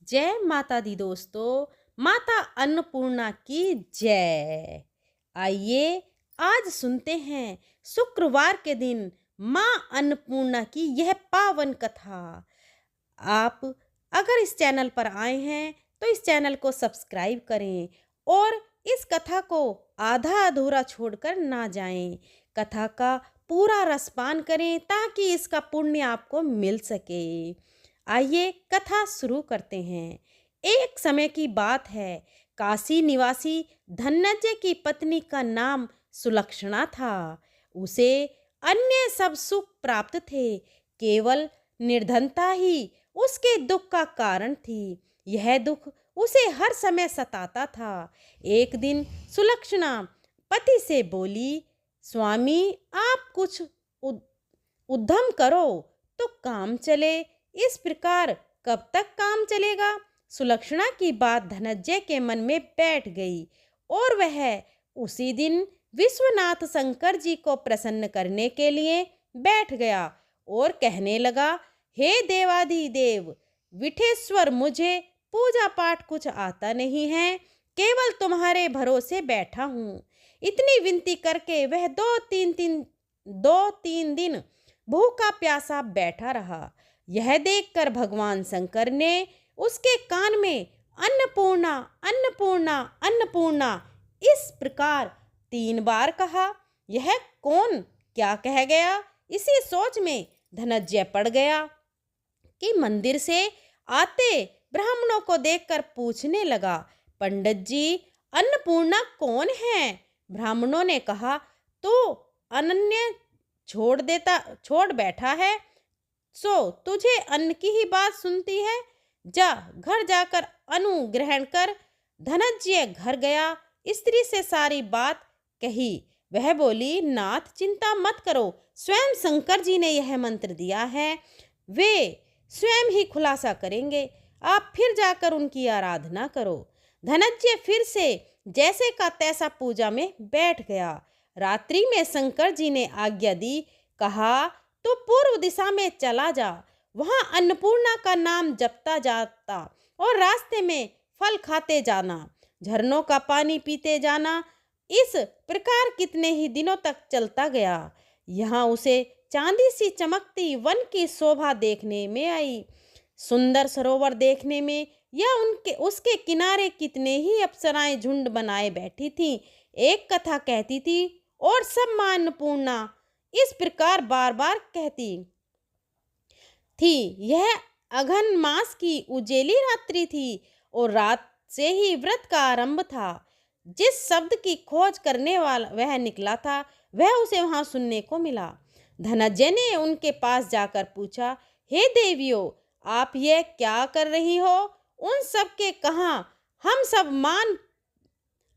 जय माता दी दोस्तों। माता अन्नपूर्णा की जय। आइए आज सुनते हैं शुक्रवार के दिन माँ अन्नपूर्णा की यह पावन कथा। आप अगर इस चैनल पर आए हैं तो इस चैनल को सब्सक्राइब करें और इस कथा को आधा अधूरा छोड़कर ना जाएं। कथा का पूरा रसपान करें ताकि इसका पुण्य आपको मिल सके। आइए कथा शुरू करते हैं। एक समय की बात है। काशी निवासी धनंजय की पत्नी का नाम सुलक्षणा था। उसे अन्य सब सुख प्राप्त थे, केवल निर्धनता ही उसके दुख का कारण थी। यह दुख उसे हर समय सताता था। एक दिन सुलक्षणा पति से बोली, स्वामी आप कुछ उद्यम करो तो काम चले, इस प्रकार कब तक काम चलेगा। सुलक्षणा की बात धनंजय के मन में बैठ गई और वह उसी दिन विश्वनाथ शंकर जी को प्रसन्न करने के लिए बैठ गया और कहने लगा, हे देवाधिदेव विठेश्वर, मुझे पूजा पाठ कुछ आता नहीं है, केवल तुम्हारे भरोसे बैठा हूँ। इतनी विनती करके वह दो तीन दिन भूखा प्यासा बैठा रहा। यह देखकर भगवान शंकर ने उसके कान में अन्नपूर्णा अन्नपूर्णा अन्नपूर्णा इस प्रकार 3 बार कहा। यह कौन क्या कह गया, इसी सोच में धनंजय पड़ गया कि मंदिर से आते ब्राह्मणों को देखकर पूछने लगा, पंडित जी अन्नपूर्णा कौन है। ब्राह्मणों ने कहा, तो अनन्य छोड़ बैठा है, सो तुझे अन्न की ही बात सुनती है, जा घर जाकर अनुग्रहण कर। धनंजय घर गया, स्त्री से सारी बात कही। वह बोली, नाथ चिंता मत करो, स्वयं शंकर जी ने यह मंत्र दिया है, वे स्वयं ही खुलासा करेंगे, आप फिर जाकर उनकी आराधना करो। धनंजय फिर से जैसे का तैसा पूजा में बैठ गया। रात्रि में शंकर जी ने आज्ञा दी, कहा तो पूर्व दिशा में चला जा, वहां अन्नपूर्णा का नाम जपता जाता और रास्ते में फल खाते जाना, झरनों का पानी पीते जाना। इस प्रकार कितने ही दिनों तक चलता गया। यहाँ उसे चांदी सी चमकती वन की शोभा देखने में आई। सुंदर सरोवर देखने में या उसके किनारे कितने ही अप्सराएं झुंड बनाए बैठी थीं। एक कथा कहती थी और सब मां अन्नपूर्णा इस प्रकार बार बार कहती थी। यह अघन मास की उजेली रात्रि थी और रात से ही व्रत का आरंभ था। जिस शब्द की खोज करने वाला वह निकला था, वह उसे वहां सुनने को मिला। धनंजय ने उनके पास जाकर पूछा, हे देवियों, आप यह क्या कर रही हो। उन सब के कहा, हम सब मां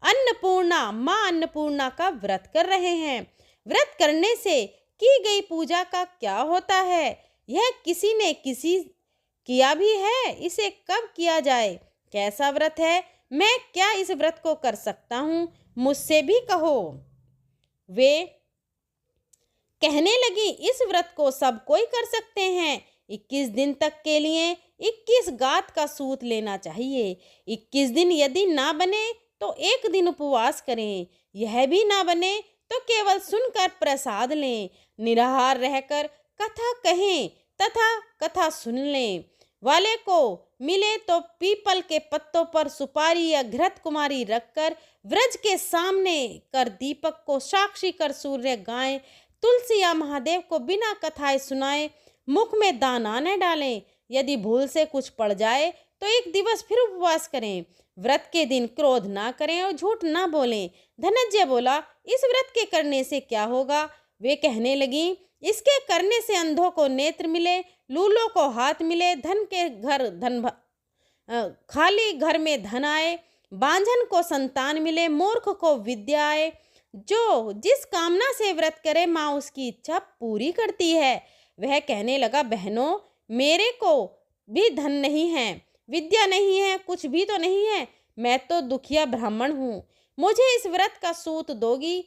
अन्नपूर्णा का व्रत कर रहे हैं। व्रत करने से की गई पूजा का क्या होता है, यह किसी ने किया भी है, इसे कब किया जाए, कैसा व्रत है, मैं क्या इस व्रत को कर सकता हूँ, मुझसे भी कहो। वे कहने लगी, इस व्रत को सब कोई कर सकते हैं। 21 दिन तक के लिए 21 गात का सूत लेना चाहिए। 21 दिन यदि ना बने तो 1 दिन उपवास करें। यह भी ना बने तो केवल सुनकर प्रसाद लें। निराहार रहकर कथा कहें तथा कथा सुन लें। वाले को मिले तो पीपल के पत्तों पर सुपारी या घृत कुमारी रखकर व्रज के सामने कर दीपक को साक्षी कर सूर्य गाएं। तुलसी या महादेव को बिना कथाएं सुनाए मुख में दाना न डालें। यदि भूल से कुछ पड़ जाए तो 1 दिवस फिर उपवास करें। व्रत के दिन क्रोध ना करें और झूठ ना बोलें। धनंजय बोला, इस व्रत के करने से क्या होगा। वे कहने लगी, इसके करने से अंधों को नेत्र मिले, लूलों को हाथ मिले, खाली घर में धन आए, बांझन को संतान मिले, मूर्ख को विद्या आए। जो जिस कामना से व्रत करे माँ उसकी इच्छा पूरी करती है। वह कहने लगा, बहनों, मेरे को भी धन नहीं है, विद्या नहीं है, कुछ भी तो नहीं है, मैं तो दुखिया ब्राह्मण हूँ, मुझे इस व्रत का सूत दोगी।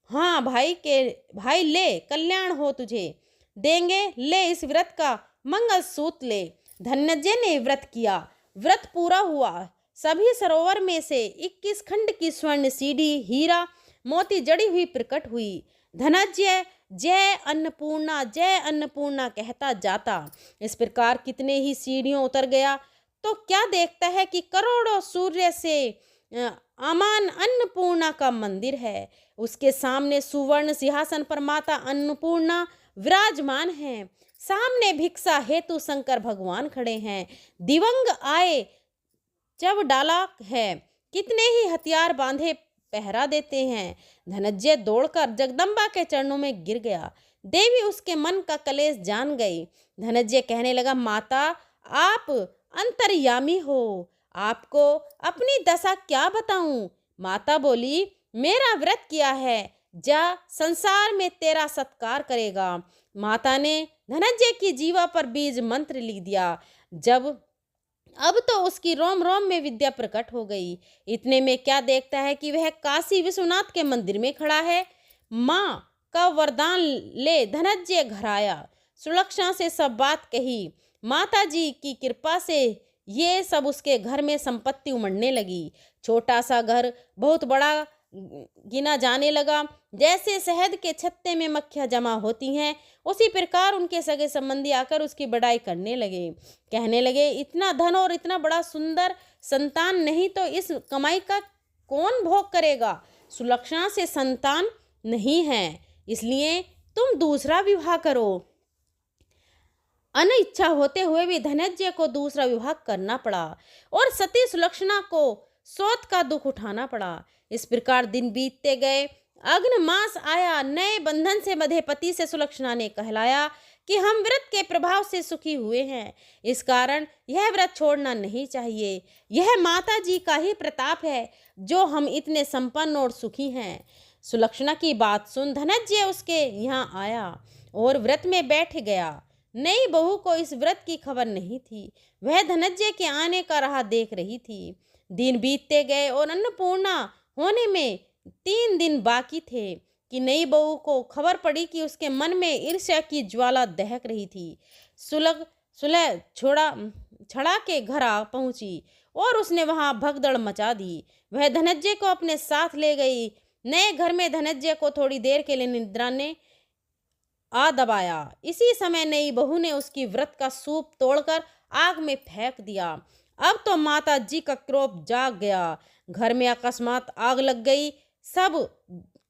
हाँ भाई ले, कल्याण हो तुझे, देंगे, ले इस व्रत का मंगल सूत ले। धनंजय ने व्रत किया व्रत पूरा हुआ। सभी सरोवर में से 21 खंड की स्वर्ण सीढ़ी हीरा मोती जड़ी हुई प्रकट हुई। धनंजय जय अन्नपूर्णा कहता जाता इस प्रकार कितने ही सीढ़ियों उतर गया तो क्या देखता है कि करोड़ों सूर्य से अमान अन्नपूर्णा का मंदिर है। उसके सामने सुवर्ण सिंहासन पर माता अन्नपूर्णा विराजमान है। सामने भिक्षा हेतु शंकर भगवान खड़े हैं। दिवंग आए जब डाला है, कितने ही हथियार बांधे पहरा देते हैं। धनंजय दौड़कर जगदम्बा के चरणों में गिर गया। देवी उसके मन का कलेश जान गई। धनंजय कहने लगा, माता आप अंतर्यामी हो, आपको अपनी दशा क्या बताऊं। माता बोली, मेरा व्रत किया है, जा संसार में तेरा सत्कार करेगा। माता ने धनंजय की जीवा पर बीज मंत्र लिख दिया। अब तो उसकी रोम रोम में विद्या प्रकट हो गई। इतने में क्या देखता है कि वह काशी विश्वनाथ के मंदिर में खड़ा है। माँ का वरदान ले धनंजय घर आया। सुलक्षणा से सब बात कही। माता जी की कृपा से ये सब उसके घर में संपत्ति उमड़ने लगी। छोटा सा घर बहुत बड़ा गिना जाने लगा। जैसे शहद के छत्ते में मक्खियाँ जमा होती हैं, उसी प्रकार उनके सगे संबंधी आकर उसकी बड़ाई करने लगे। कहने लगे, इतना धन और इतना बड़ा सुंदर संतान नहीं तो इस कमाई का कौन भोग करेगा। सुलक्षणा से संतान नहीं है, इसलिए तुम दूसरा विवाह करो। अनिच्छा होते हुए भी धनंजय को दूसरा विवाह करना पड़ा और सती सुलक्षणा को सौत का दुख उठाना पड़ा। इस प्रकार दिन बीतते गए। अग्न मास आया। नए बंधन से बंधे पति से सुलक्षणा ने कहलाया कि हम व्रत के प्रभाव से सुखी हुए हैं, इस कारण यह व्रत छोड़ना नहीं चाहिए। यह माता जी का ही प्रताप है जो हम इतने संपन्न और सुखी हैं। सुलक्षणा की बात सुन धनंजय उसके यहाँ आया और व्रत में बैठ गया। नई बहू को इस व्रत की खबर नहीं थी। वह धनंजय के आने का राह देख रही थी। दिन बीतते गए और अन्नपूर्णा होने में 3 दिन बाकी थे कि नई बहू को खबर पड़ी कि उसके मन में ईर्ष्या की ज्वाला दहक रही थी। सुलह छड़ा के घर आ पहुंची और उसने वहां भगदड़ मचा दी। वह धनंजय को अपने साथ ले गई। नए घर में धनंजय को थोड़ी देर के लिए निद्रा ने आ दबाया। इसी समय नई बहू ने उसकी व्रत का सूप तोड़कर आग में फेंक दिया। अब तो माता जी का क्रोध जाग गया। घर में अकस्मात आग लग गई। सब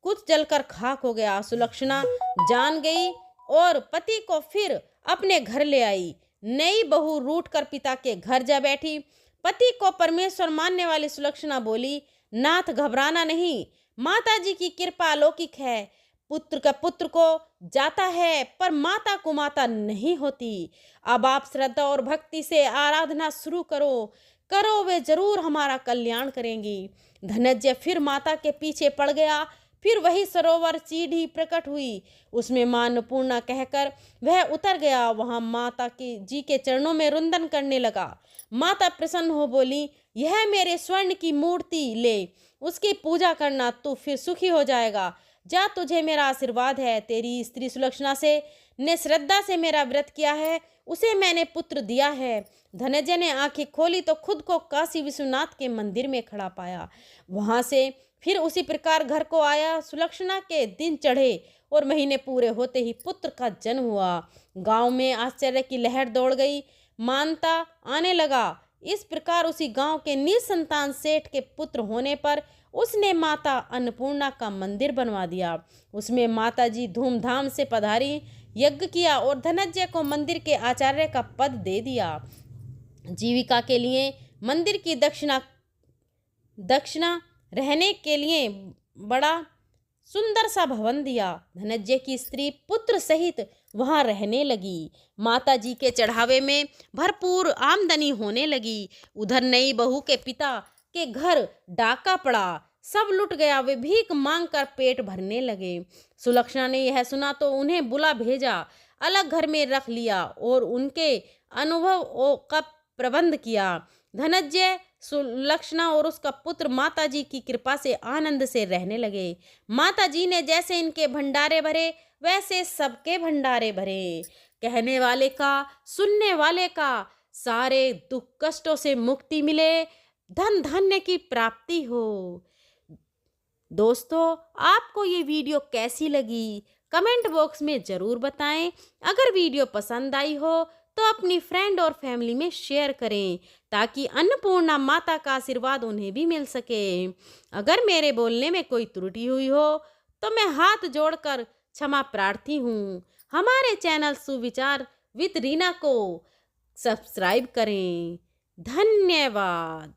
कुछ जलकर खाक हो गया। सुलक्षणा जान गई और पति को फिर अपने घर ले आई। नई बहू रूठकर पिता के घर जा बैठी। पति को परमेश्वर मानने वाली सुलक्षणा बोली, नाथ घबराना नहीं, माता जी की कृपा अलौकिक है। पुत्र का पुत्र को जाता है पर माता को माता नहीं होती। अब आप श्रद्धा और भक्ति से आराधना शुरू करो, वे जरूर हमारा कल्याण करेंगी। धनंजय फिर माता के पीछे पड़ गया। फिर वही सरोवर सीढ़ी प्रकट हुई। उसमें मां अन्नपूर्णा कहकर वह उतर गया। वहां माता जी के चरणों में रुंदन करने लगा। माता प्रसन्न हो बोली, यह मेरे स्वर्ण की मूर्ति ले, उसकी पूजा करना, तू फिर सुखी हो जाएगा। जा, तुझे मेरा आशीर्वाद है। तेरी स्त्री सुलक्षणा ने श्रद्धा से मेरा व्रत किया है, उसे मैंने पुत्र दिया है। धनंजय ने आंखें खोली तो खुद को काशी विश्वनाथ के मंदिर में खड़ा पाया। वहां से फिर उसी प्रकार घर को आया। सुलक्षणा के दिन चढ़े और महीने पूरे होते ही पुत्र का जन्म हुआ। गांव में आश्चर्य की लहर दौड़ गई। मानता आने लगा। इस प्रकार उसी गांव के निसंतान सेठ के पुत्र होने पर उसने माता अन्नपूर्णा का मंदिर बनवा दिया। उसमें माता जी धूमधाम से पधारी, यज्ञ किया और धनंजय को मंदिर के आचार्य का पद दे दिया। जीविका के लिए मंदिर की दक्षिणा रहने के लिए बड़ा सुंदर सा भवन दिया। धनंजय की स्त्री पुत्र सहित वहां रहने लगी। माता जी के चढ़ावे में भरपूर आमदनी होने लगी। उधर नई बहू के पिता के घर डाका पड़ा। सब लुट गया। वे भीख मांगकर पेट भरने लगे। सुलक्षणा ने यह सुना तो उन्हें बुला भेजा, अलग घर में रख लिया और उनके अनुभव का प्रबंध किया। धनंजय, सुलक्षणा और उसका पुत्र माता जी की कृपा से आनंद से रहने लगे। माता जी ने जैसे इनके भंडारे भरे वैसे सबके भंडारे भरे। कहने वाले का, सुनने वाले का सारे दुख कष्टों से मुक्ति मिले, धन धान्य की प्राप्ति हो। दोस्तों, आपको ये वीडियो कैसी लगी कमेंट बॉक्स में ज़रूर बताएं। अगर वीडियो पसंद आई हो तो अपनी फ्रेंड और फैमिली में शेयर करें ताकि अन्नपूर्णा माता का आशीर्वाद उन्हें भी मिल सके। अगर मेरे बोलने में कोई त्रुटि हुई हो तो मैं हाथ जोड़कर क्षमा प्रार्थी हूँ। हमारे चैनल सुविचार विद रीना को सब्सक्राइब करें। धन्यवाद।